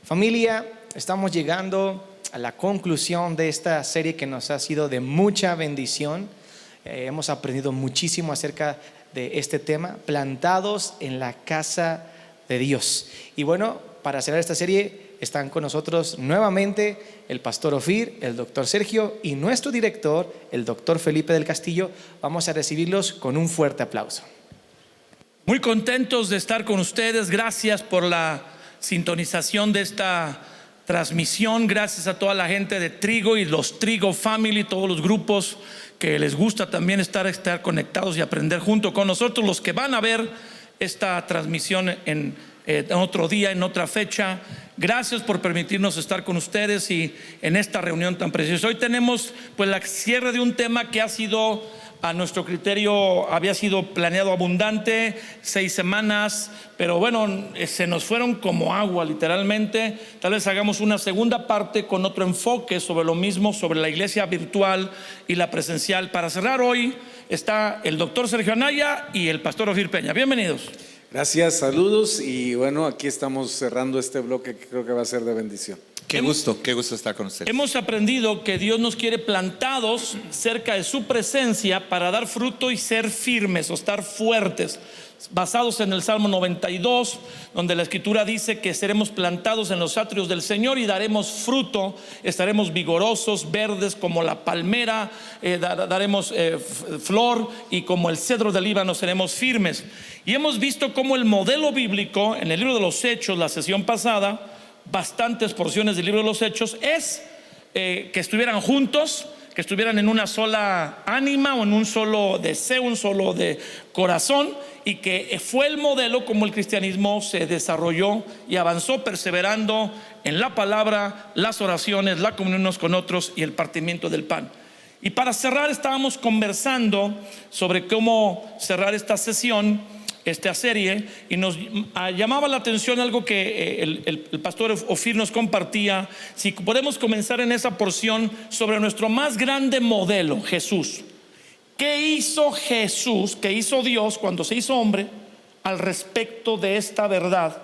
Familia, estamos llegando a la conclusión de esta serie que nos ha sido de mucha bendición. Hemos aprendido muchísimo acerca de este tema, plantados en la casa de Dios. Y bueno, para cerrar esta serie están con nosotros nuevamente el pastor Ofir, el doctor Sergio y nuestro director, el doctor Felipe del Castillo. Vamos a recibirlos con un fuerte aplauso. Muy contentos de estar con ustedes. Gracias por la sintonización de esta transmisión. Gracias a toda la gente de Trigo y los Trigo Family, todos los grupos que les gusta también estar conectados y aprender junto con nosotros. Los que van a ver esta transmisión en otro día, en otra fecha, gracias por permitirnos estar con ustedes y en esta reunión tan preciosa. Hoy tenemos pues la cierre de un tema que ha sido, a nuestro criterio, había sido planeado abundante, 6 semanas, pero bueno, se nos fueron como agua literalmente. Tal vez hagamos una segunda parte con otro enfoque sobre lo mismo, sobre la iglesia virtual y la presencial. Para cerrar hoy está el doctor Sergio Anaya y el pastor Ofir Peña. Bienvenidos. Gracias, saludos, y bueno, aquí estamos cerrando este bloque que creo que va a ser de bendición. Qué gusto estar con ustedes. Hemos aprendido que Dios nos quiere plantados cerca de su presencia para dar fruto y ser firmes o estar fuertes, basados en el Salmo 92, donde la Escritura dice que seremos plantados en los atrios del Señor y daremos fruto, estaremos vigorosos, verdes como la palmera, daremos flor, y como el cedro del Líbano seremos firmes. Y hemos visto cómo el modelo bíblico en el libro de los Hechos, la sesión pasada, bastantes porciones del libro de los Hechos, es que estuvieran juntos, que estuvieran en una sola ánima o en un solo deseo, un solo de corazón, y que fue el modelo como el cristianismo se desarrolló y avanzó, perseverando en la palabra, las oraciones, la comunión unos con otros y el partimiento del pan. Y para cerrar, estábamos conversando sobre cómo cerrar esta sesión, esta serie, y nos llamaba la atención algo que el pastor Ofir nos compartía. Si podemos comenzar en esa porción sobre nuestro más grande modelo, Jesús. ¿Qué hizo Jesús, qué hizo Dios cuando se hizo hombre al respecto de esta verdad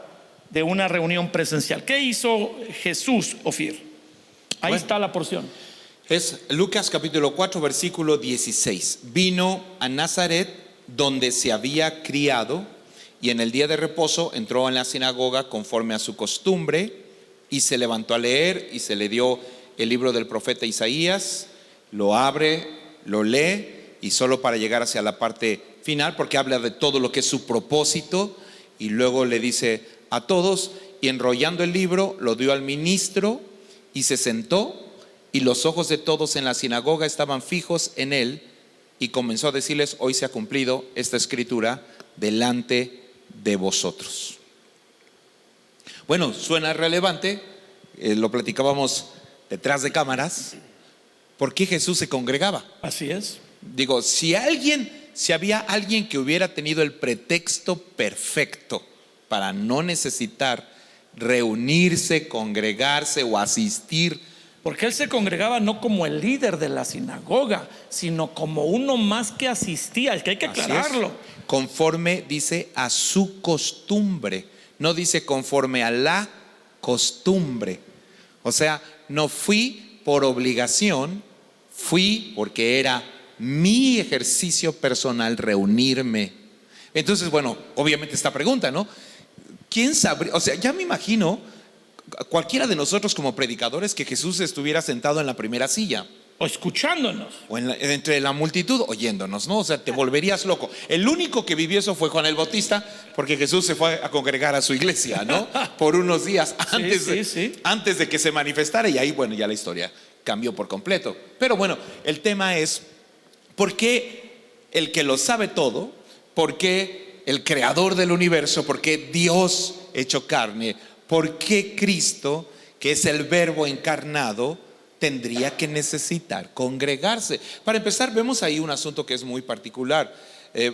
de una reunión presencial? ¿Qué hizo Jesús, Ofir? Ahí está la porción. Es Lucas capítulo 4 versículo 16. Vino a Nazaret, donde se había criado, y en el día de reposo entró en la sinagoga conforme a su costumbre, y se levantó a leer, y se le dio el libro del profeta Isaías. Lo abre, lo lee, y solo para llegar hacia la parte final, porque habla de todo lo que es su propósito, y luego le dice a todos, y enrollando el libro lo dio al ministro, y se sentó, y los ojos de todos en la sinagoga estaban fijos en él, y comenzó a decirles: hoy se ha cumplido esta escritura delante de vosotros. Bueno, suena relevante, lo platicábamos detrás de cámaras. ¿Por qué Jesús se congregaba? Así es. Digo, si había alguien que hubiera tenido el pretexto perfecto para no necesitar reunirse, congregarse o asistir. Porque él se congregaba no como el líder de la sinagoga, sino como uno más que asistía. Es que hay que aclararlo. Conforme, dice, a su costumbre. No dice conforme a la costumbre. O sea, no fui por obligación, fui porque era mi ejercicio personal reunirme. Entonces, bueno, obviamente esta pregunta, ¿no? ¿Quién sabría? O sea, ya me imagino cualquiera de nosotros como predicadores que Jesús estuviera sentado en la primera silla, o escuchándonos, o entre la multitud oyéndonos, ¿no? O sea, te volverías loco. El único que vivió eso fue Juan el Bautista, porque Jesús se fue a congregar a su iglesia, ¿no? Por unos días antes de que se manifestara, y ahí, bueno, ya la historia cambió por completo. Pero bueno, el tema es: ¿por qué el que lo sabe todo? ¿Por qué el creador del universo? ¿Por qué Dios hecho carne? ¿Por qué Cristo, que es el verbo encarnado, tendría que necesitar congregarse? Para empezar, vemos ahí un asunto que es muy particular.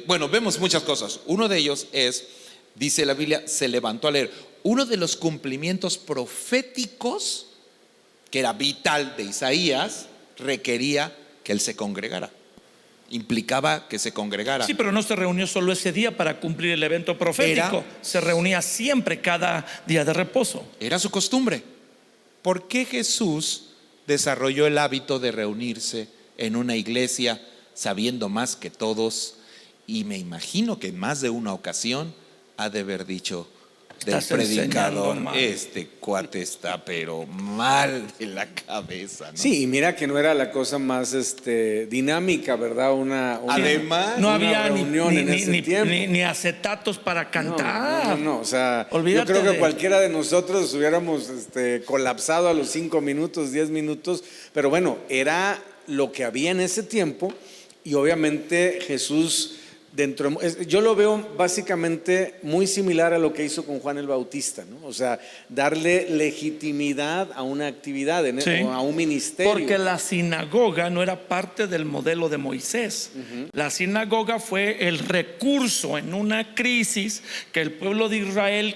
Bueno, vemos muchas cosas. Uno de ellos es, dice la Biblia, se levantó a leer. Uno de los cumplimientos proféticos que era vital de Isaías requería que él se congregara. implicaba que se congregara. Sí, pero no se reunió solo ese día para cumplir el evento profético. Se reunía siempre cada día de reposo. Era su costumbre. ¿Por qué Jesús desarrolló el hábito de reunirse en una iglesia sabiendo más que todos? Y me imagino que en más de una ocasión ha de haber dicho del Estás enseñando predicador: mal. este cuate está pero mal de la cabeza, ¿no? Sí, y mira que no era la cosa más dinámica, ¿verdad? Además, No una había reunión en ese tiempo. ni acetatos para cantar. No, o sea, Olvídate yo creo que de- cualquiera de nosotros hubiéramos colapsado a los 5 minutos, 10 minutos, pero bueno, era lo que había en ese tiempo y obviamente Jesús yo lo veo básicamente muy similar a lo que hizo con Juan el Bautista, ¿no? O sea, darle legitimidad a una actividad, Sí. o a un ministerio. Porque la sinagoga no era parte del modelo de Moisés. La sinagoga fue el recurso en una crisis que el pueblo de Israel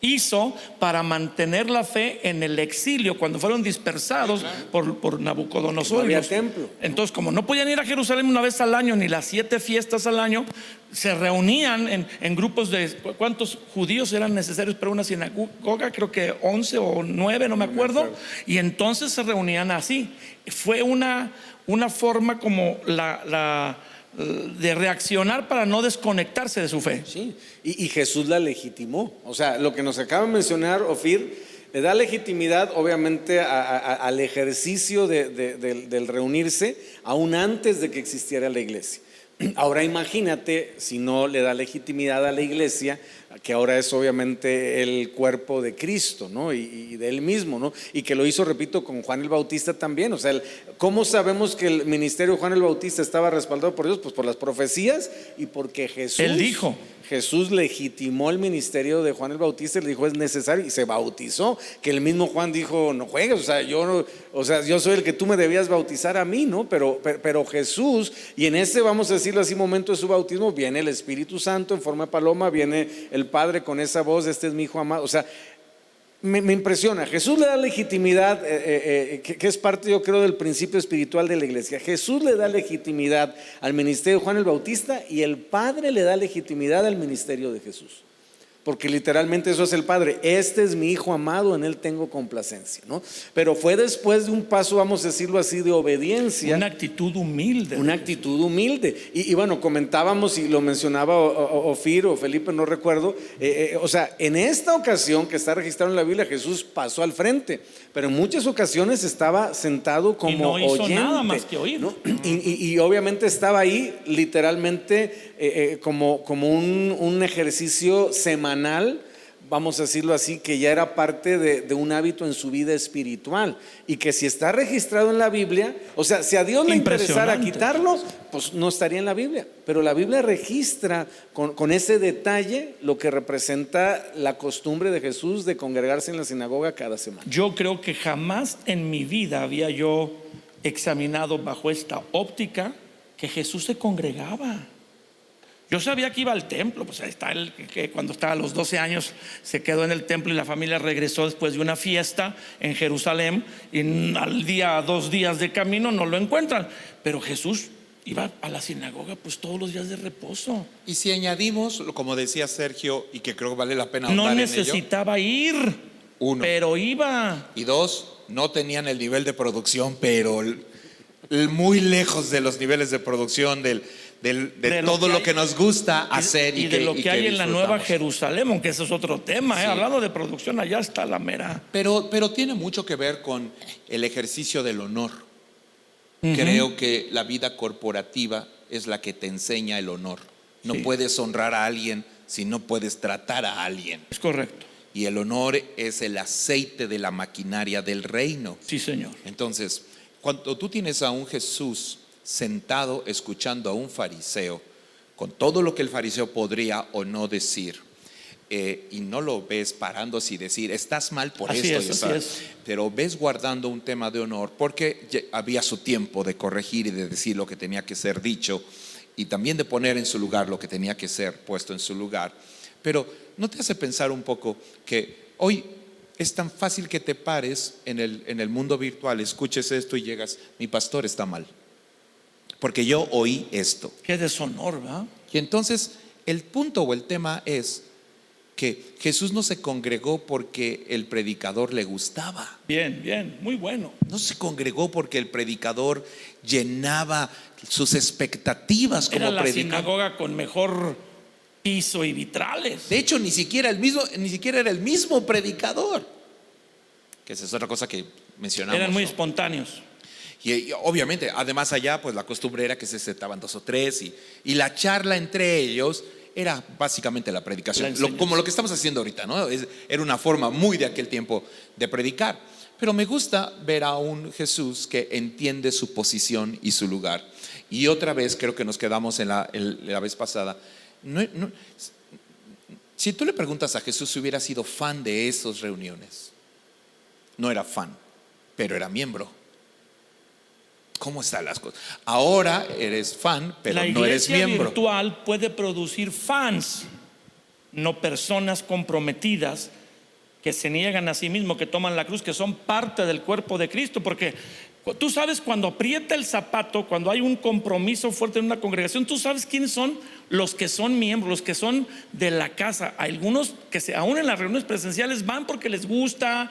hizo para mantener la fe en el exilio cuando fueron dispersados por Nabucodonosor. No había templo. Entonces, como no podían ir a Jerusalén una vez al año ni las 7 fiestas al año, se reunían en grupos de ¿cuántos judíos eran necesarios para una sinagoga? Creo que 11 o 9, no me acuerdo. Y entonces se reunían así. Fue una forma como de reaccionar para no desconectarse de su fe. Sí, y Jesús la legitimó. O sea, lo que nos acaba de mencionar Ofir le da legitimidad obviamente al ejercicio del reunirse aún antes de que existiera la iglesia. Ahora imagínate si no le da legitimidad a la iglesia, que ahora es obviamente el cuerpo de Cristo, ¿no? Y de él mismo, ¿no? Y que lo hizo, repito, con Juan el Bautista también. O sea, ¿cómo sabemos que el ministerio de Juan el Bautista estaba respaldado por Dios? Pues por las profecías y porque Jesús. Él dijo. Jesús legitimó el ministerio de Juan el Bautista y le dijo: es necesario, y se bautizó. Que el mismo Juan dijo: no juegues, yo soy el que tú me debías bautizar a mí, ¿no? Pero Jesús, y en ese, vamos a decirlo así, momento de su bautismo, viene el Espíritu Santo en forma de paloma, viene el Padre con esa voz: este es mi hijo amado. O sea, me impresiona. Jesús le da legitimidad, que es parte, yo creo, del principio espiritual de la iglesia. Jesús le da legitimidad al ministerio de Juan el Bautista y el Padre le da legitimidad al ministerio de Jesús. Porque literalmente eso es el Padre: este es mi hijo amado, en él tengo complacencia, ¿no? Pero fue después de un paso, vamos a decirlo así, de obediencia. Una actitud humilde. Una actitud humilde. Y bueno, comentábamos, y lo mencionaba Ofir o Felipe, no recuerdo, o sea, en esta ocasión que está registrado en la Biblia, Jesús pasó al frente, pero en muchas ocasiones estaba sentado como Y no hizo oyente, nada más que oír. ¿no? Y obviamente estaba ahí literalmente como un ejercicio semanal, vamos a decirlo así, que ya era parte de un hábito en su vida espiritual, y que si está registrado en la Biblia, o sea, si a Dios le interesara Impresionante. quitarlo, pues no estaría en la Biblia, pero la Biblia registra con ese detalle lo que representa la costumbre de Jesús de congregarse en la sinagoga cada semana. Yo creo que jamás en mi vida había yo examinado bajo esta óptica que Jesús se congregaba. Yo sabía que iba al templo, pues ahí está el que cuando estaba a los 12 años se quedó en el templo y la familia regresó después de una fiesta en Jerusalén, y al día, 2 días de camino no lo encuentran. Pero Jesús iba a la sinagoga pues todos los días de reposo. Y si añadimos, como decía Sergio, y que creo que vale la pena No ahondar en ello, necesitaba ir, uno. pero iba. Y 2, no tenían el nivel de producción, pero muy lejos de los niveles de producción de todo lo que nos gusta hacer y de lo que hay en la Nueva disfrutamos. Jerusalén, aunque ese es otro tema, Sí. hablando de producción, allá está la mera. Pero tiene mucho que ver con el ejercicio del honor. Creo que la vida corporativa es la que te enseña el honor. No Sí. puedes honrar a alguien si no puedes tratar a alguien. Es correcto. Y el honor es el aceite de la maquinaria del reino. Sí, señor. Entonces, cuando tú tienes a un Jesús sentado escuchando a un fariseo, con todo lo que el fariseo podría o no decir, y no lo ves parándose y decir: estás mal por Así esto, es, y así está", es. pero ves guardando un tema de honor, porque había su tiempo de corregir y de decir lo que tenía que ser dicho, y también de poner en su lugar lo que tenía que ser puesto en su lugar. Pero ¿no te hace pensar un poco que hoy es tan fácil que te pares en el mundo virtual, escuches esto y llegas: mi pastor está mal, porque yo oí esto. Qué deshonor, ¿verdad? Y entonces el punto o el tema es que Jesús no se congregó porque el predicador le gustaba. Bien, bien, muy bueno. No se congregó porque el predicador llenaba sus expectativas como Era la predicador. sinagoga con mejor piso y vitrales. De hecho, ni siquiera era el mismo predicador. Que esa es otra cosa que mencionamos. Eran muy ¿no? espontáneos. Y obviamente, además allá, pues la costumbre era que se sentaban 2 o 3 y la charla entre ellos era básicamente la predicación, como lo que estamos haciendo ahorita, ¿no? Era una forma muy de aquel tiempo de predicar. Pero me gusta ver a un Jesús que entiende su posición y su lugar. Y otra vez, creo que nos quedamos en la vez pasada. Si tú le preguntas a Jesús si hubiera sido fan de esas reuniones, no era fan, pero era miembro. ¿Cómo están las cosas? Ahora eres fan, pero no eres miembro. La iglesia virtual puede producir fans, no personas comprometidas que se niegan a sí mismos, que toman la cruz, que son parte del cuerpo de Cristo. Porque tú sabes, cuando aprieta el zapato, cuando hay un compromiso fuerte en una congregación, tú sabes quiénes son los que son miembros, los que son de la casa. Hay algunos que aún en las reuniones presenciales van porque les gusta.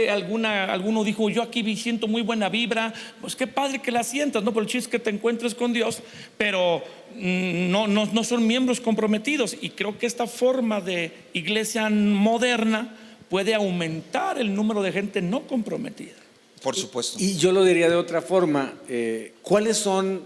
Alguno dijo: yo aquí siento muy buena vibra. Pues qué padre que la sientas, ¿no? Pero el chiste es que te encuentres con Dios, pero no son miembros comprometidos. Y creo que esta forma de iglesia moderna puede aumentar el número de gente no comprometida. Por supuesto. Y yo lo diría de otra forma. ¿Cuáles son,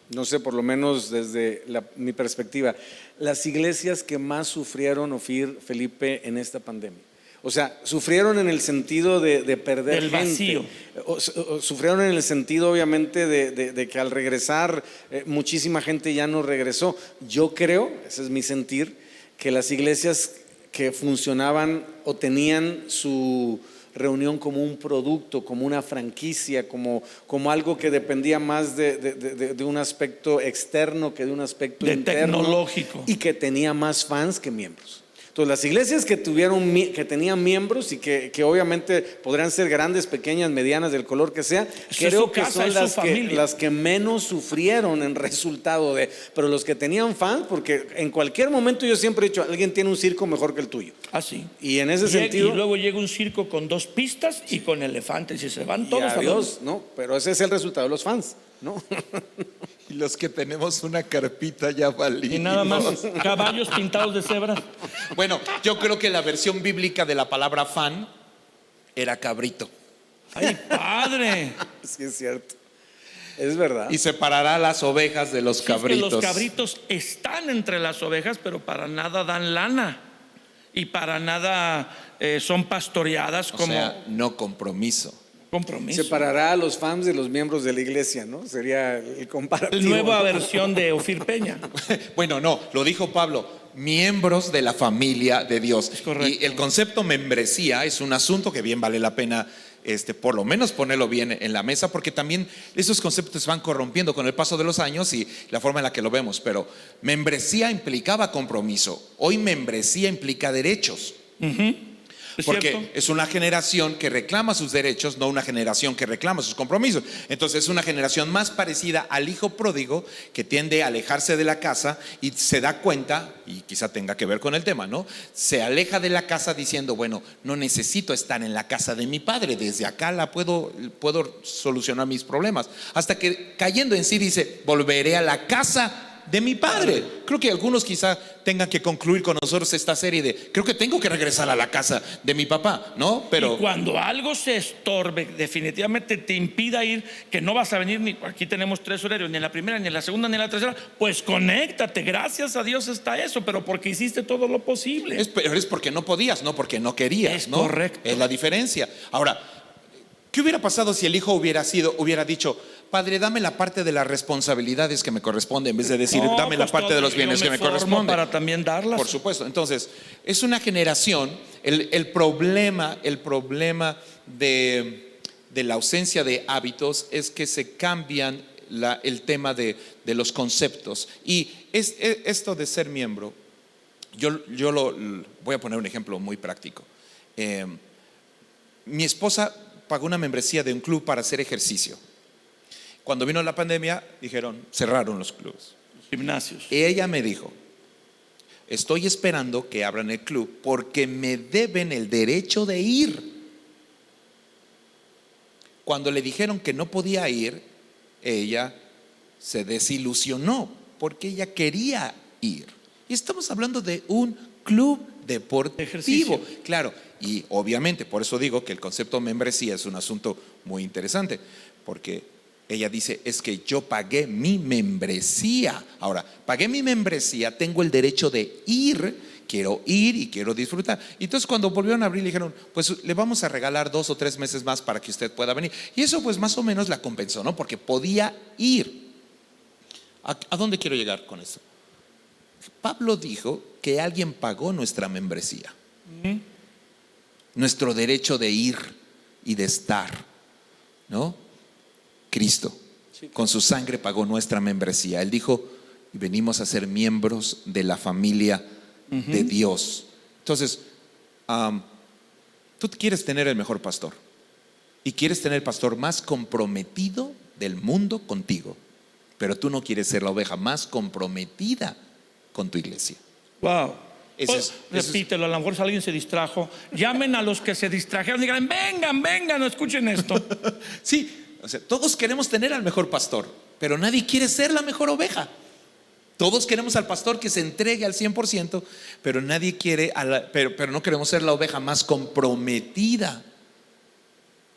no sé, por lo menos desde mi perspectiva, las iglesias que más sufrieron, Ofir, Felipe, en esta pandemia? O sea, sufrieron en el sentido de perder del gente. vacío. O sufrieron en el sentido, obviamente, de que al regresar muchísima gente ya no regresó. Yo creo, ese es mi sentir, que las iglesias que funcionaban o tenían su reunión como un producto, como una franquicia, como algo que dependía más de un aspecto externo que de un aspecto interno, tecnológico, y que tenía más fans que miembros. Entonces, las iglesias que tenían miembros y que obviamente podrían ser grandes, pequeñas, medianas, del color que sea, creo que son las que menos sufrieron en resultado de. Pero los que tenían fans, porque en cualquier momento yo siempre he dicho: alguien tiene un circo mejor que el tuyo. Así. Y en ese sentido. Y luego llega un circo con 2 pistas y con elefantes y se van todos a Dios, ¿no? Pero ese es el resultado de los fans, ¿no? Y los que tenemos una carpita ya valimos. Y nada más caballos pintados de cebra. Bueno, yo creo que la versión bíblica de la palabra fan era cabrito. ¡Ay, padre! Sí, es cierto. Es verdad. Y separará las ovejas de los cabritos. Es que los cabritos están entre las ovejas, pero para nada dan lana. Y para nada son pastoreadas como. O sea, no compromiso. Compromiso. Separará a los fans de los miembros de la iglesia, ¿no? Sería el comparativo. La nueva versión de Ofir Peña. Bueno, no, lo dijo Pablo, miembros de la familia de Dios. Es correcto. Y el concepto membresía es un asunto que bien vale la pena por lo menos ponerlo bien en la mesa, porque también esos conceptos se van corrompiendo con el paso de los años y la forma en la que lo vemos. Pero membresía implicaba compromiso. Hoy membresía implica derechos. Porque ¿cierto? es una generación que reclama sus derechos, no una generación que reclama sus compromisos. Entonces es una generación más parecida al hijo pródigo, que tiende a alejarse de la casa y se da cuenta, y quizá tenga que ver con el tema, ¿no? Se aleja de la casa diciendo: bueno, no necesito estar en la casa de mi padre, desde acá puedo solucionar mis problemas. Hasta que, cayendo en sí, dice: volveré a la casa de mi padre. Creo que algunos quizá tengan que concluir con nosotros esta serie de: creo que tengo que regresar a la casa de mi papá, ¿no? Pero y cuando algo se estorbe, definitivamente te impida ir, que no vas a venir ni aquí tenemos 3 horarios, ni en la primera, ni en la segunda, ni en la tercera, pues conéctate. Gracias a Dios está eso, pero porque hiciste todo lo posible. Pero es porque no podías, no porque no querías, Es ¿no? correcto. Es la diferencia. Ahora, ¿qué hubiera pasado si el hijo hubiera dicho: padre, dame la parte de las responsabilidades que me corresponde, en vez de decir: No, dame la pues parte de los bienes que me corresponde? Para también darlas. Por supuesto. Entonces, es una generación. El problema de la ausencia de hábitos es que se cambian el tema de los conceptos. Y esto de ser miembro, yo voy a poner un ejemplo muy práctico. Mi esposa pagó una membresía de un club para hacer ejercicio. Cuando vino la pandemia, dijeron, cerraron los clubes. Gimnasios. Y ella me dijo, estoy esperando que abran el club porque me deben el derecho de ir. Cuando le dijeron que no podía ir, ella se desilusionó porque ella quería ir. Y estamos hablando de un club deportivo. Ejercicio. Claro, y obviamente, por eso digo que el concepto membresía es un asunto muy interesante, porque ella dice, es que yo pagué mi membresía. Ahora, pagué mi membresía, tengo el derecho de ir. Quiero ir y quiero disfrutar. Y entonces cuando volvieron a abrir le dijeron, pues le vamos a regalar 2 o 3 meses más para que usted pueda venir. Y eso pues más o menos la compensó, ¿no? Porque podía ir. ¿A dónde quiero llegar con eso? Pablo dijo que alguien pagó nuestra membresía, nuestro derecho de ir y de estar, ¿no? Cristo con su sangre pagó nuestra membresía. Él dijo, venimos a ser miembros de la familia de Dios. Entonces, tú quieres tener el mejor pastor y quieres tener el pastor más comprometido del mundo contigo, pero tú no quieres ser la oveja más comprometida con tu iglesia. Wow. Ese Repítelo, a lo mejor si alguien se distrajo. Llamen a los que se distrajeron, digan, vengan, no escuchen esto. Sí, o sea, todos queremos tener al mejor pastor, pero nadie quiere ser la mejor oveja. Todos queremos al pastor que se entregue al 100%, pero nadie quiere, pero no queremos ser la oveja más comprometida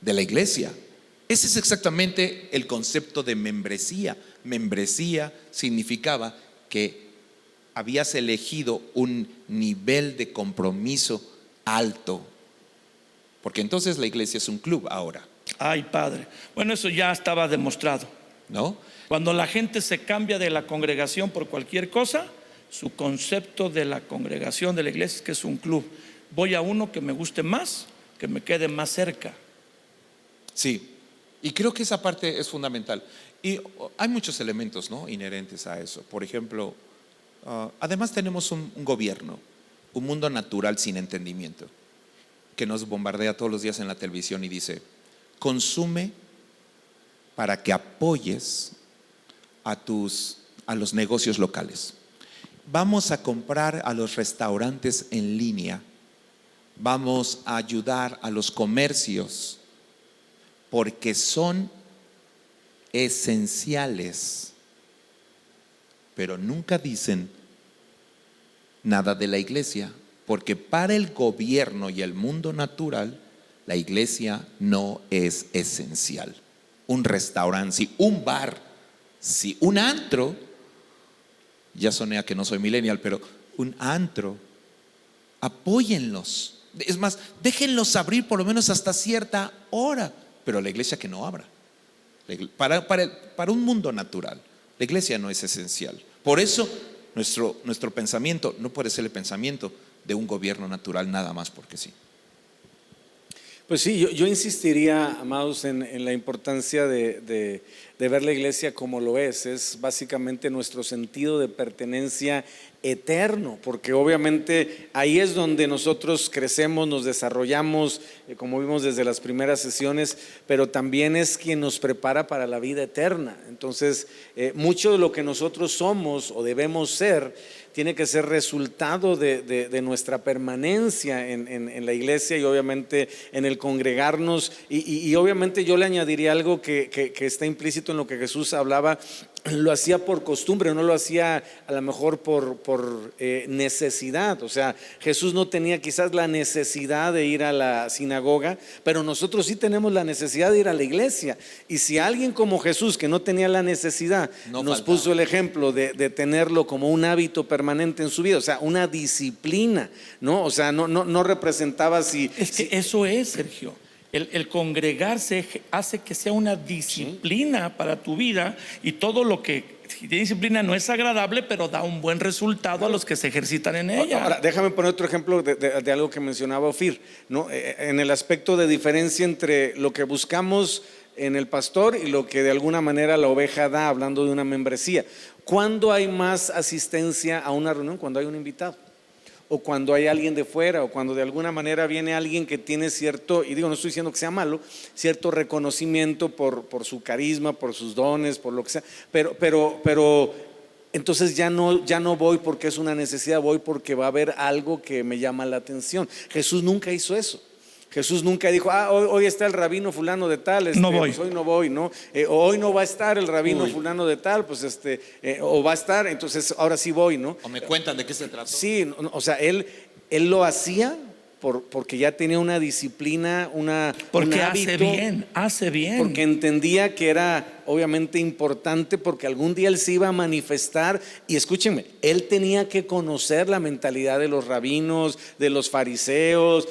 de la iglesia. Ese es exactamente el concepto de membresía. Membresía significaba que habías elegido un nivel de compromiso alto, porque entonces la iglesia es un club ahora. Ay, padre. Bueno, eso ya estaba demostrado, ¿no? Cuando la gente se cambia de la congregación por cualquier cosa, su concepto de la congregación, de la iglesia, es que es un club. Voy a uno que me guste más, que me quede más cerca. Sí, y creo que esa parte es fundamental. Y hay muchos elementos, ¿no?, inherentes a eso. Por ejemplo, además tenemos un gobierno, un mundo natural sin entendimiento, que nos bombardea todos los días en la televisión y dice, consume para que apoyes a los negocios locales. Vamos a comprar a los restaurantes en línea. Vamos a ayudar a los comercios porque son esenciales. Pero nunca dicen nada de la iglesia, porque para el gobierno y el mundo natural, la iglesia no es esencial. Un restaurante, sí, un bar, sí, un antro, ya soné a que no soy millennial, pero un antro, apóyenlos. Es más, déjenlos abrir por lo menos hasta cierta hora, pero la iglesia que no abra. Para un mundo natural, la iglesia no es esencial. Por eso nuestro pensamiento no puede ser el pensamiento de un gobierno natural nada más porque sí. Pues sí, yo insistiría, amados, en la importancia de ver la iglesia como lo es básicamente nuestro sentido de pertenencia eterno, porque obviamente ahí es donde nosotros crecemos, nos desarrollamos, como vimos desde las primeras sesiones, pero también es quien nos prepara para la vida eterna. Entonces, mucho de lo que nosotros somos o debemos ser tiene que ser resultado de nuestra permanencia en la iglesia y obviamente en el congregarnos y obviamente yo le añadiría algo que está implícito en lo que Jesús hablaba. Lo hacía por costumbre, no lo hacía a lo mejor por necesidad. O sea, Jesús no tenía quizás la necesidad de ir a la sinagoga, pero nosotros sí tenemos la necesidad de ir a la iglesia. Y si alguien como Jesús, que no tenía la necesidad, nos puso el ejemplo de tenerlo como un hábito permanente en su vida, o sea, una disciplina, ¿no? O sea, no representaba si... Es que eso es, Sergio. El congregarse hace que sea una disciplina para tu vida y todo lo que tiene disciplina no es agradable, pero da un buen resultado a los que se ejercitan en ella. Ahora, déjame poner otro ejemplo de algo que mencionaba Ofir, ¿no? En el aspecto de diferencia entre lo que buscamos en el pastor y lo que de alguna manera la oveja da, hablando de una membresía. ¿Cuándo hay más asistencia a una reunión? Cuando hay un invitado. o cuando hay alguien de fuera, o cuando de alguna manera viene alguien que tiene cierto, y digo, no estoy diciendo que sea malo, cierto reconocimiento por su carisma, por sus dones, por lo que sea, pero entonces ya no voy porque es una necesidad, voy porque va a haber algo que me llama la atención. Jesús nunca hizo eso. Jesús nunca dijo, hoy está el rabino fulano de tal, no voy. pues hoy no voy, ¿no? Hoy no va a estar el rabino fulano de tal, pues o va a estar, entonces ahora sí voy, ¿no? O me cuentan de qué se trató. Sí, o sea, él lo hacía porque ya tenía una disciplina, porque un hábito, hace bien. porque entendía que era obviamente importante, porque algún día él se iba a manifestar. Y escúchenme, él tenía que conocer la mentalidad de los rabinos, de los fariseos,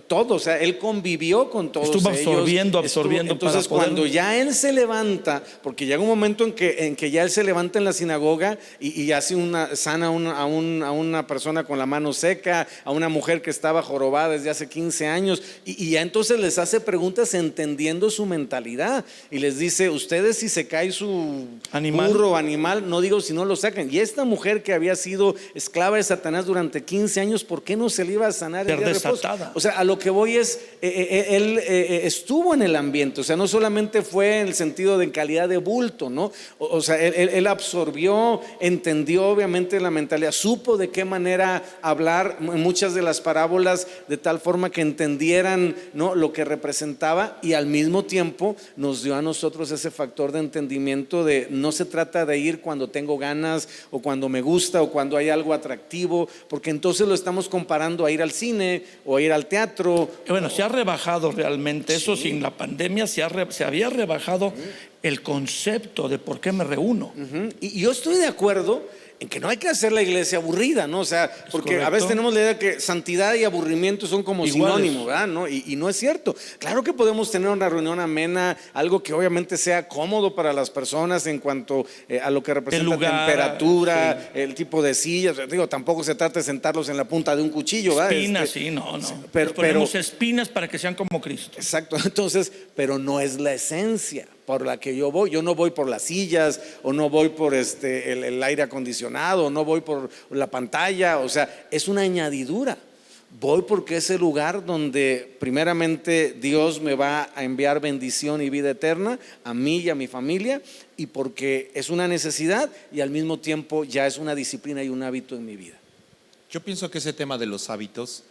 todo, o sea, él convivió con todos Estuvo ellos. absorbiendo. Entonces cuando ya él se levanta, porque llega un momento en que ya él se levanta en la sinagoga y hace sana a una persona con la mano seca, a una mujer que estaba jorobada desde hace 15 años, y ya entonces les hace preguntas entendiendo su mentalidad, y les dice, ustedes si se cae su burro o animal, no digo si no lo sacan. Y esta mujer que había sido esclava de Satanás durante 15 años, ¿por qué no se le iba a sanar el día de reposo? O sea, a lo que voy es, él estuvo en el ambiente, o sea, no solamente fue en el sentido de calidad de bulto, ¿no? O sea, él absorbió, entendió obviamente la mentalidad, supo de qué manera hablar muchas de las parábolas de tal forma que entendieran, ¿no?, lo que representaba, y al mismo tiempo nos dio a nosotros ese factor de entendimiento de no se trata de ir cuando tengo ganas o cuando me gusta o cuando hay algo atractivo, porque entonces lo estamos comparando a ir al cine o a ir al teatro. Bueno, se ha rebajado realmente eso, sin la pandemia se había rebajado el concepto de por qué me reúno. Y yo estoy de acuerdo en que no hay que hacer la iglesia aburrida, ¿no? O sea, porque a veces tenemos la idea de que santidad y aburrimiento son como sinónimos, ¿verdad? ¿No? Y no es cierto. Claro que podemos tener una reunión amena, algo que obviamente sea cómodo para las personas en cuanto a lo que representa lugar, temperatura, el tipo de sillas. Digo, tampoco se trata de sentarlos en la punta de un cuchillo, ¿verdad? Espinas, no. Ponemos espinas para que sean como Cristo. Exacto, entonces, pero no es la esencia por la que yo voy. Yo no voy por las sillas, o no voy por el aire acondicionado, o no voy por la pantalla, o sea, es una añadidura. Voy porque es el lugar donde primeramente Dios me va a enviar bendición y vida eterna a mí y a mi familia, y porque es una necesidad y al mismo tiempo ya es una disciplina y un hábito en mi vida. Yo pienso que ese tema de los hábitos,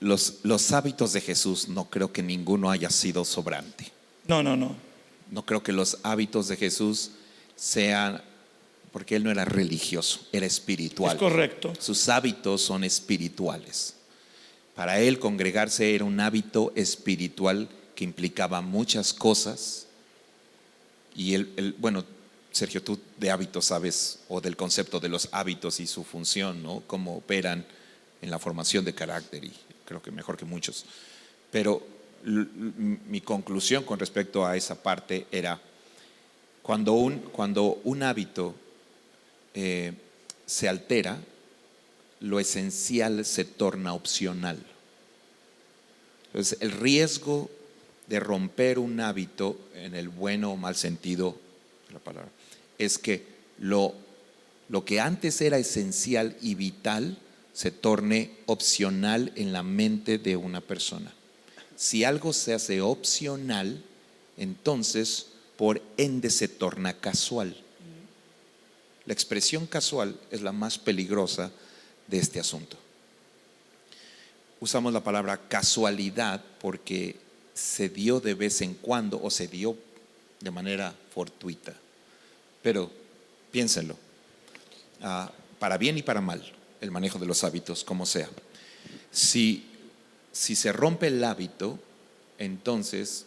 los hábitos de Jesús, no creo que ninguno haya sido sobrante. No. No creo que los hábitos de Jesús sean, porque él no era religioso, era espiritual. Es correcto. Sus hábitos son espirituales. Para él congregarse era un hábito espiritual que implicaba muchas cosas. Y bueno, Sergio, tú de hábitos sabes, o del concepto de los hábitos y su función, ¿no? Cómo operan en la formación de carácter, y creo que mejor que muchos. Pero mi conclusión con respecto a esa parte era, cuando un hábito se altera, lo esencial se torna opcional. Entonces, el riesgo de romper un hábito, en el bueno o mal sentido de la palabra, es que lo que antes era esencial y vital se torne opcional en la mente de una persona. Si algo se hace opcional, entonces por ende se torna casual. La expresión casual es la más peligrosa de este asunto. Usamos la palabra casualidad porque se dio de vez en cuando, o se dio de manera fortuita. Pero piénsenlo, para bien y para mal, el manejo de los hábitos, como sea. Si se rompe el hábito, entonces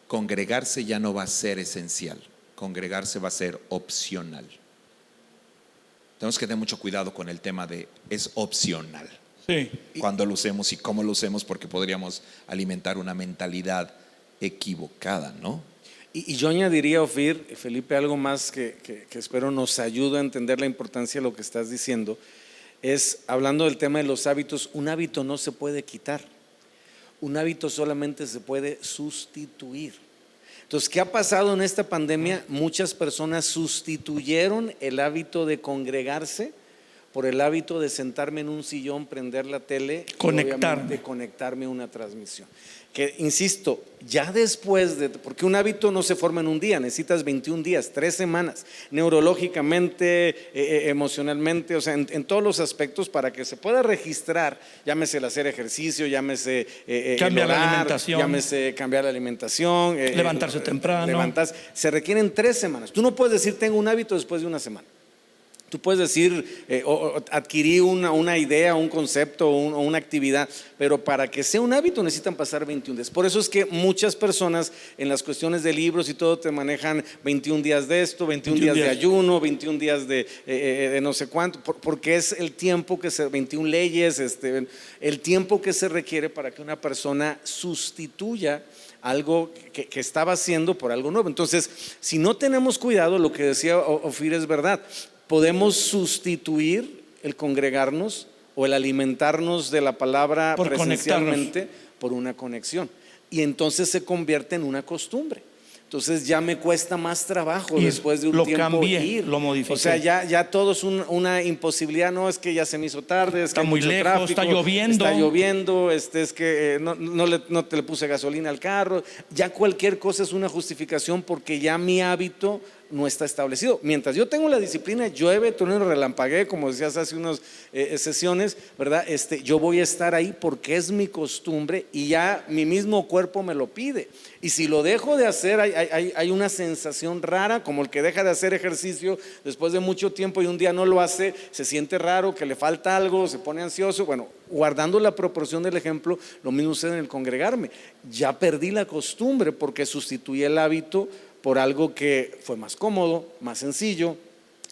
congregarse ya no va a ser esencial, congregarse va a ser opcional. Tenemos que tener mucho cuidado con el tema de es opcional. Sí. Cuando lo usemos y cómo lo usemos, porque podríamos alimentar una mentalidad equivocada, ¿no? Y yo añadiría, Ofir, Felipe, algo más que espero nos ayude a entender la importancia de lo que estás diciendo. Es, hablando del tema de los hábitos, un hábito no se puede quitar, un hábito solamente se puede sustituir. Entonces, ¿qué ha pasado en esta pandemia? Muchas personas sustituyeron el hábito de congregarse por el hábito de sentarme en un sillón, prender la tele y obviamente conectarme a una transmisión. Que, insisto, ya después de, porque un hábito no se forma en un día, necesitas 21 días, 3 semanas, neurológicamente, emocionalmente, o sea, en todos los aspectos para que se pueda registrar, llámese el hacer ejercicio, llámese cambiar la alimentación, llámese cambiar la alimentación, levantarse temprano. Se requieren 3 semanas. Tú no puedes decir tengo un hábito después de una semana. Tú puedes decir, adquirí una idea, un concepto o una actividad, pero para que sea un hábito necesitan pasar 21 días. Por eso es que muchas personas en las cuestiones de libros y todo te manejan 21 días de esto, 21 días de ayuno, 21 días de no sé cuánto, porque es el tiempo 21 leyes, el tiempo que se requiere para que una persona sustituya algo que estaba haciendo por algo nuevo. Entonces, si no tenemos cuidado, lo que decía Ofir es verdad. Podemos sustituir el congregarnos o el alimentarnos de la palabra presencialmente por una conexión. Y entonces se convierte en una costumbre. Entonces ya me cuesta más trabajo y después de un tiempo ir. Lo modifiqué. O sea, ya todo es una imposibilidad. No, es que ya se me hizo tarde, es está que muy lejos, tráfico, está lloviendo, es que no te le puse gasolina al carro. Ya cualquier cosa es una justificación porque ya mi hábito no está establecido. Mientras yo tengo la disciplina, llueve, trueno, relampaguee, como decías hace unas sesiones, ¿verdad? Yo voy a estar ahí porque es mi costumbre y ya mi mismo cuerpo me lo pide. Y si lo dejo de hacer, hay una sensación rara, como el que deja de hacer ejercicio después de mucho tiempo y un día no lo hace, se siente raro, que le falta algo, se pone ansioso. Bueno, guardando la proporción del ejemplo, lo mismo sucede en el congregarme. Ya perdí la costumbre porque sustituí el hábito por algo que fue más cómodo, más sencillo,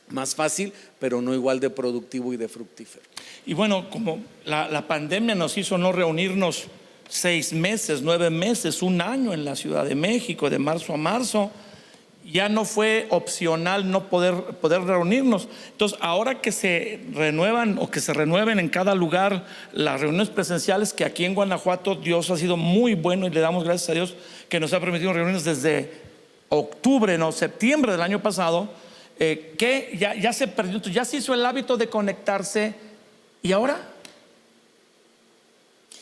más fácil, pero no igual de productivo y de fructífero. Y bueno, como la pandemia nos hizo no reunirnos 6 meses, 9 meses, 1 año en la Ciudad de México, de marzo a marzo, ya no fue opcional no poder reunirnos. Entonces, ahora que se renuevan o que se renueven en cada lugar las reuniones presenciales, que aquí en Guanajuato Dios ha sido muy bueno y le damos gracias a Dios que nos ha permitido reunirnos desde septiembre del año pasado, que ya se perdió, ya se hizo el hábito de conectarse. ¿Y ahora?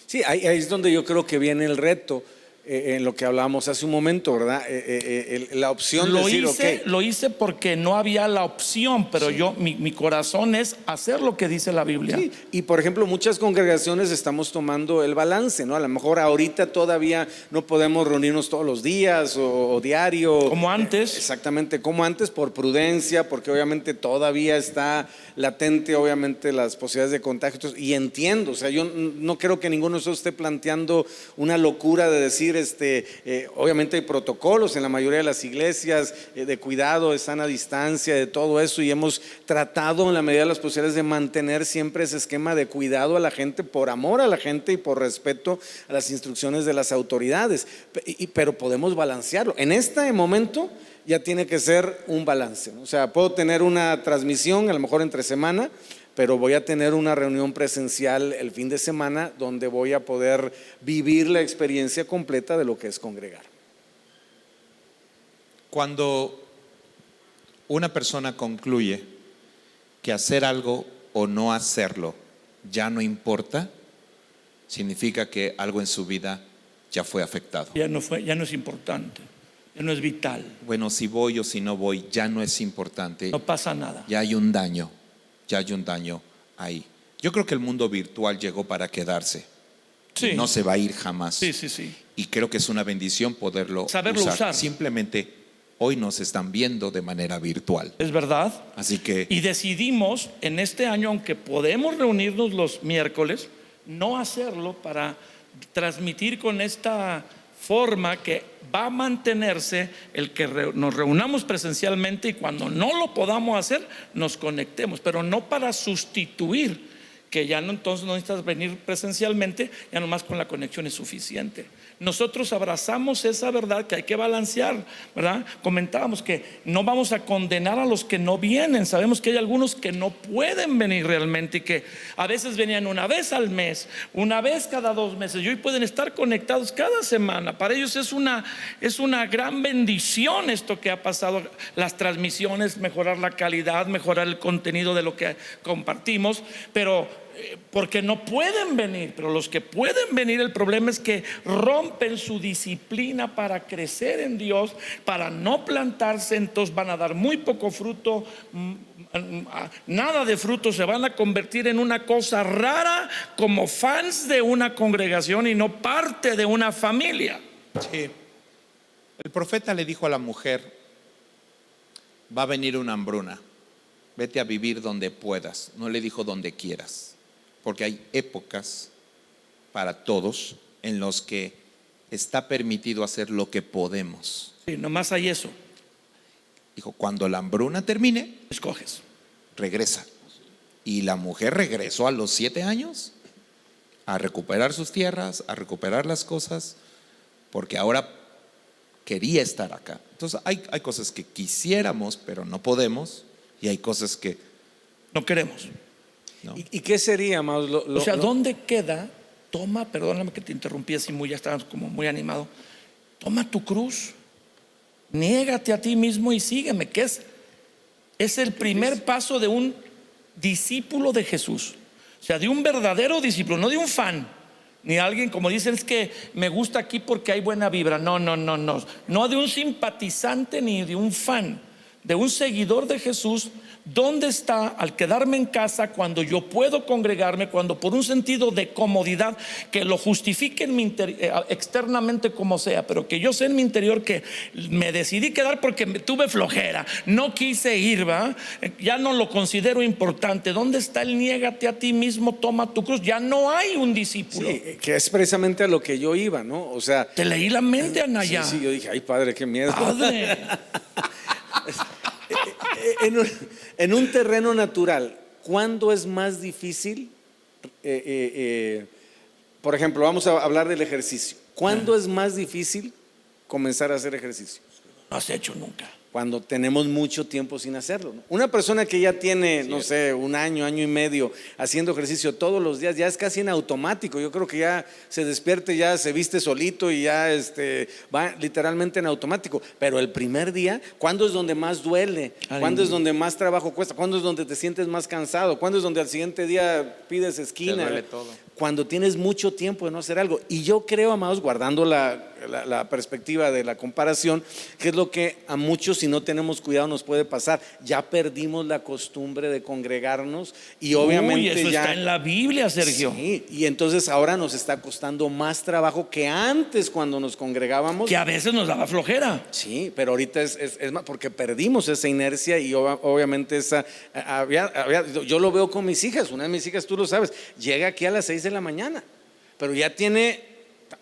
Sí, ahí es donde yo creo que viene el reto, en lo que hablábamos hace un momento, ¿verdad? La opción de decir, okay. Lo hice porque no había la opción, pero sí. mi corazón es hacer lo que dice la Biblia. Sí, y por ejemplo, muchas congregaciones estamos tomando el balance, ¿no? A lo mejor ahorita todavía no podemos reunirnos todos los días o diario. Como antes. Exactamente, como antes, por prudencia, porque obviamente todavía está latente, obviamente, las posibilidades de contagio. Y entiendo, o sea, yo no creo que ninguno de nosotros esté planteando una locura de decir, obviamente hay protocolos en la mayoría de las iglesias de cuidado, de sana distancia, de todo eso, y hemos tratado en la medida de las posibilidades de mantener siempre ese esquema de cuidado a la gente, por amor a la gente y por respeto a las instrucciones de las autoridades, pero podemos balancearlo. En este momento ya tiene que ser un balance, ¿no? O sea, puedo tener una transmisión a lo mejor entre semana, pero voy a tener una reunión presencial el fin de semana donde voy a poder vivir la experiencia completa de lo que es congregar. Cuando una persona concluye que hacer algo o no hacerlo ya no importa, significa que algo en su vida ya fue afectado. Ya no es importante, ya no es vital. Bueno, si voy o si no voy, ya no es importante. No pasa nada. Ya hay un daño ahí. Yo creo que el mundo virtual llegó para quedarse. Sí. No se va a ir jamás. Sí. Y creo que es una bendición saberlo usar. Simplemente hoy nos están viendo de manera virtual. Es verdad. Así que y decidimos en este año, aunque podemos reunirnos los miércoles, no hacerlo para transmitir con esta forma que va a mantenerse el que nos reunamos presencialmente y cuando no lo podamos hacer nos conectemos, pero no para sustituir que ya no, entonces no necesitas venir presencialmente, ya nomás con la conexión es suficiente. Nosotros abrazamos esa verdad que hay que balancear, ¿verdad? Comentábamos que no vamos a condenar a los que no vienen. Sabemos que hay algunos que no pueden venir realmente y que a veces venían una vez al mes, una vez cada 2 meses, y hoy pueden estar conectados cada semana. Para ellos es una gran bendición esto que ha pasado, las transmisiones, mejorar la calidad, mejorar el contenido de lo que compartimos, pero porque no pueden venir. Pero los que pueden venir, el problema es que rompen su disciplina para crecer en Dios, para no plantarse, entonces van a dar muy poco fruto, nada de fruto, se van a convertir en una cosa rara, como fans de una congregación y no parte de una familia. Sí. El profeta le dijo a la mujer: va a venir una hambruna, vete a vivir donde puedas. No le dijo donde quieras, porque hay épocas para todos en los que está permitido hacer lo que podemos. Sí, nomás hay eso. Dijo: cuando la hambruna termine, Escoges. regresa. Y la mujer regresó a los 7 años a recuperar sus tierras, a recuperar las cosas, porque ahora quería estar acá. Entonces hay cosas que quisiéramos, pero no podemos, y hay cosas que No queremos. no. ¿Y qué sería, amados? O sea, ¿dónde queda? Toma, perdóname que te interrumpí así, ya estabas como muy animado. Toma tu cruz, niégate a ti mismo y sígueme, que es el primer paso de un discípulo de Jesús. O sea, de un verdadero discípulo, no de un fan, ni alguien como dicen, es que me gusta aquí porque hay buena vibra. No, no de un simpatizante ni de un fan, de un seguidor de Jesús. ¿Dónde está al quedarme en casa cuando yo puedo congregarme, cuando por un sentido de comodidad que lo justifique en mi externamente como sea, pero que yo sé en mi interior que me decidí quedar porque tuve flojera, no quise ir, ¿va? Ya no lo considero importante? ¿Dónde está el niégate a ti mismo, toma tu cruz? Ya no hay un discípulo. Sí, que es precisamente a lo que yo iba, ¿no? O sea, te leí la mente, Anaya. Sí, yo dije: ay, padre, qué miedo. Padre. En un terreno natural, ¿cuándo es más difícil? Por ejemplo, vamos a hablar del ejercicio. ¿Cuándo es más difícil comenzar a hacer ejercicio? No has hecho nunca. Cuando tenemos mucho tiempo sin hacerlo, ¿no? Una persona que ya tiene, no sé, 1 año, año y medio haciendo ejercicio todos los días, ya es casi en automático. Yo creo que ya se despierte, ya se viste solito y ya va literalmente en automático. Pero el primer día, ¿cuándo es donde más duele? ¿Cuándo es donde más trabajo cuesta? ¿Cuándo es donde te sientes más cansado? ¿Cuándo es donde al siguiente día pides esquina? Te duele todo. Cuando tienes mucho tiempo de no hacer algo. Y yo creo, amados, guardando la perspectiva de la comparación, que es lo que a muchos, si no tenemos cuidado, nos puede pasar. Ya perdimos la costumbre de congregarnos y obviamente eso ya está en la Biblia, Sergio. Sí, y entonces ahora nos está costando más trabajo que antes cuando nos congregábamos. Que a veces nos daba flojera. Sí, pero ahorita es más porque perdimos esa inercia y obviamente esa yo lo veo con mis hijas. Una de mis hijas, tú lo sabes, llega aquí a las 6 de la mañana, pero ya tiene,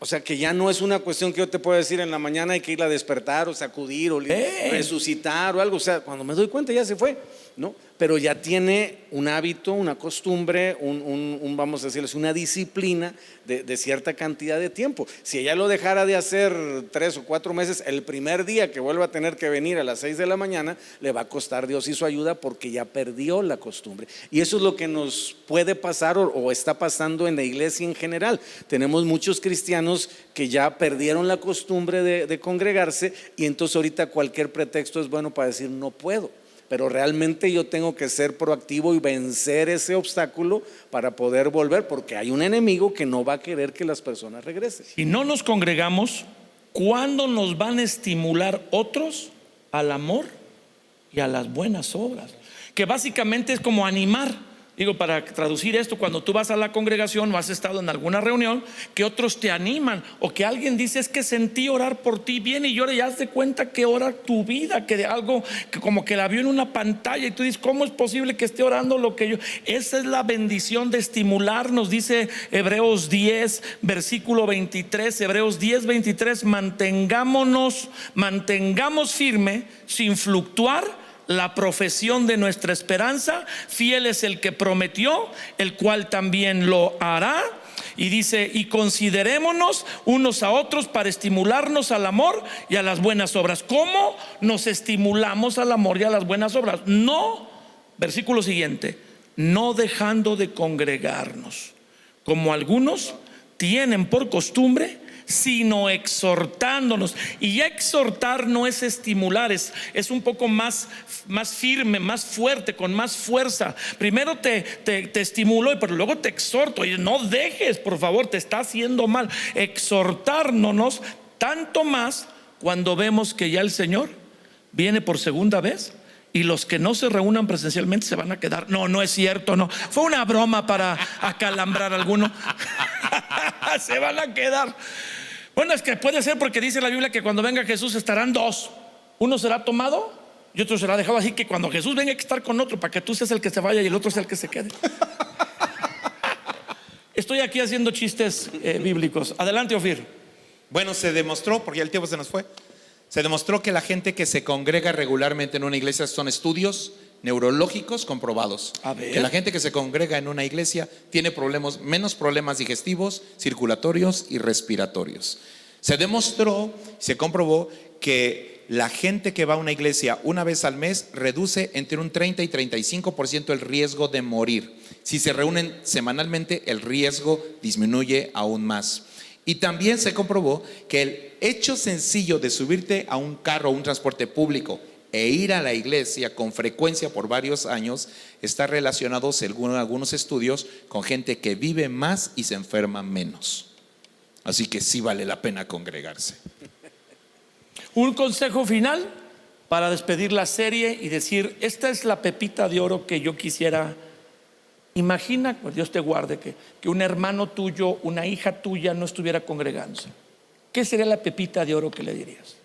o sea, que ya no es una cuestión que yo te puedo decir en la mañana hay que ir a despertar o sacudir o resucitar o algo. O sea, cuando me doy cuenta ya se fue, ¿no? Pero ya tiene un hábito, una costumbre, vamos a decirles, una disciplina de cierta cantidad de tiempo. Si ella lo dejara de hacer 3 o 4 meses, el primer día que vuelva a tener que venir a las 6 de la mañana, le va a costar Dios y su ayuda porque ya perdió la costumbre. Y eso es lo que nos puede pasar o está pasando en la iglesia en general. Tenemos muchos cristianos que ya perdieron la costumbre de congregarse y entonces ahorita cualquier pretexto es bueno para decir no puedo. Pero realmente yo tengo que ser proactivo y vencer ese obstáculo para poder volver, porque hay un enemigo que no va a querer que las personas regresen. Si no nos congregamos, ¿cuándo nos van a estimular otros al amor y a las buenas obras? Que básicamente es como animar. Digo, para traducir esto, cuando tú vas a la congregación o has estado en alguna reunión, que otros te animan, o que alguien dice: es que sentí orar por ti, viene y llora y haz de cuenta que ora tu vida, que de algo que como que la vio en una pantalla y tú dices: ¿cómo es posible que esté orando lo que yo? Esa es la bendición de estimularnos. Dice Hebreos 10 versículo 23, Hebreos 10 23, mantengamos firme sin fluctuar la profesión de nuestra esperanza. Fiel es el que prometió, el cual también lo hará. Y dice, y considerémonos unos a otros para estimularnos al amor y a las buenas obras. ¿Cómo nos estimulamos al amor y a las buenas obras? No, versículo siguiente, no dejando de congregarnos, como algunos tienen por costumbre, sino exhortándonos. Y ya exhortar no es estimular, es un poco más firme, más fuerte, con más fuerza. Primero te estimulo, pero luego te exhorto. Y no dejes, por favor, te está haciendo mal. Exhortándonos tanto más cuando vemos que ya el Señor viene por segunda vez. Y los que no se reúnan presencialmente se van a quedar. No es cierto, no. Fue una broma para acalambrar a alguno. Se van a quedar. Bueno, es que puede ser porque dice la Biblia que cuando venga Jesús estarán dos. Uno será tomado y otro será dejado. Así que cuando Jesús venga hay que estar con otro para que tú seas el que se vaya y el otro sea el que se quede. Estoy aquí haciendo chistes bíblicos. Adelante, Ofir. Bueno, se demostró, porque ya el tiempo se nos fue, se demostró que la gente que se congrega regularmente en una iglesia, son estudios neurológicos comprobados, que la gente que se congrega en una iglesia tiene menos problemas digestivos, circulatorios y respiratorios. Se demostró, se comprobó que la gente que va a una iglesia una vez al mes reduce entre un 30 y 35% el riesgo de morir. Si se reúnen semanalmente, el riesgo disminuye aún más. Y también se comprobó que el hecho sencillo de subirte a un carro o un transporte público e ir a la iglesia con frecuencia por varios años está relacionado, según algunos estudios, con gente que vive más y se enferma menos. Así que sí vale la pena congregarse. Un consejo final para despedir la serie y decir, esta es la pepita de oro que yo quisiera. Imagina, pues Dios te guarde, que un hermano tuyo, una hija tuya no estuviera congregándose. ¿Qué sería la pepita de oro que le dirías?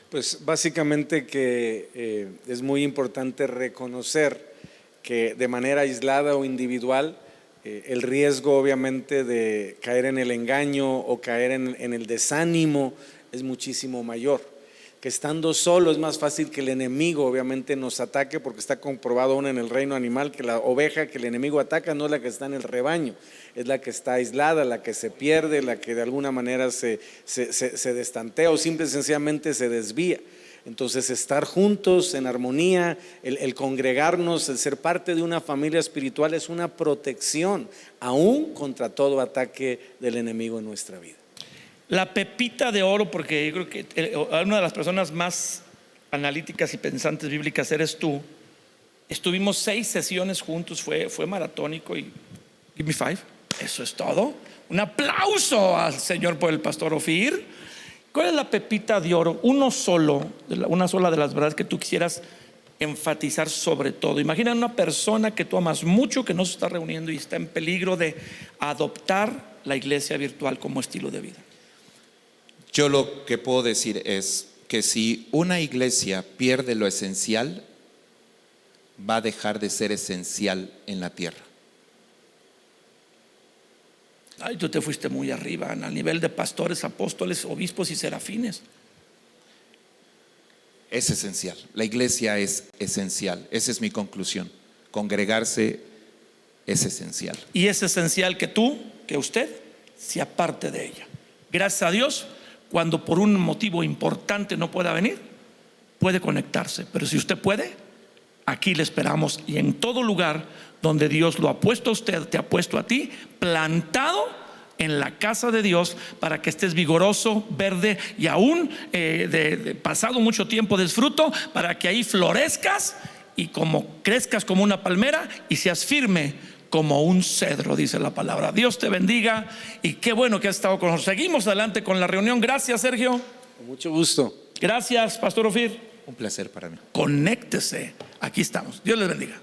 Pues básicamente que es muy importante reconocer que de manera aislada o individual el riesgo obviamente de caer en el engaño o caer en el desánimo es muchísimo mayor. Que estando solo es más fácil que el enemigo obviamente nos ataque, porque está comprobado aún en el reino animal que la oveja que el enemigo ataca no es la que está en el rebaño, es la que está aislada, la que se pierde, la que de alguna manera se destantea o simple y sencillamente se desvía. Entonces estar juntos en armonía, el congregarnos, el ser parte de una familia espiritual es una protección aún contra todo ataque del enemigo en nuestra vida. La pepita de oro, porque yo creo que una de las personas más analíticas y pensantes bíblicas eres tú. Estuvimos 6 sesiones juntos, fue maratónico y give me 5. Eso es todo. Un aplauso al Señor por el pastor Ofir. ¿Cuál es la pepita de oro? Una sola de las verdades que tú quisieras enfatizar sobre todo. Imagina una persona que tú amas mucho, que no se está reuniendo y está en peligro de adoptar la iglesia virtual como estilo de vida. Yo lo que puedo decir es que si una iglesia pierde lo esencial, va a dejar de ser esencial en la tierra. Ay, tú te fuiste muy arriba, al nivel de pastores, apóstoles, obispos y serafines. Es esencial, la iglesia es esencial, esa es mi conclusión. Congregarse es esencial. Y es esencial que usted se aparte de ella. Gracias a Dios, cuando por un motivo importante no pueda venir, puede conectarse. Pero si usted puede, aquí le esperamos. Y en todo lugar donde Dios lo ha puesto a usted, te ha puesto a ti, plantado en la casa de Dios, para que estés vigoroso, verde y aún pasado mucho tiempo des fruto, para que ahí florezcas y crezcas como una palmera y seas firme como un cedro, dice la palabra. Dios te bendiga y qué bueno que has estado con nosotros. Seguimos adelante con la reunión. Gracias, Sergio. Con mucho gusto. Gracias, Pastor Ofir. Un placer para mí. Conéctese. Aquí estamos. Dios les bendiga.